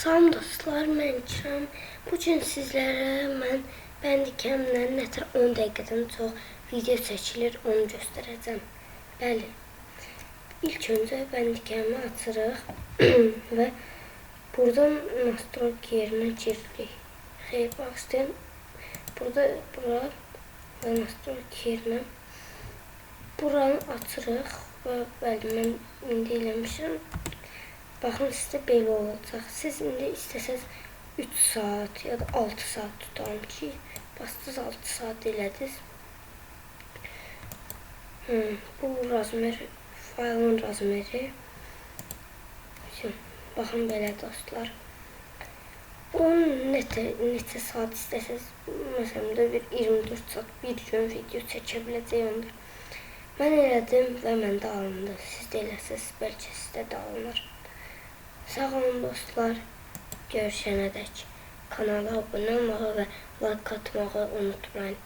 Salam dostlar, mən İkram. Bugün sizlərə mən Bandicam'lə nətər 10 dəqiqədən çox video çəkilir, onu göstərəcəm. Bəli, ilk öncə Bandicam'ı açırıq və buradan nastroyki yerinə giririk. Xeyr, baxın, bura və nastroyki yerinə buranı açırıq və bəli, mən indi eləmişəm. Baxın, sizdə belə olacaq. Siz indi istəsəz 3 saat ya da 6 saat tutalım ki, bastınız 6 saat elədiniz. Bu razmer, faylın razmeri. Baxın belə dostlar. Onun neçə saat istəsəz, məsələn də bir 24 saat bir gün video çəkə biləcəyimdir. Mən elədim və məndə alındı. Siz də eləsəz, bəlkə sizdə də alınır. Sağ olun dostlar, görüşənədək kanala abunə olmağı və like atmağı unutmayın.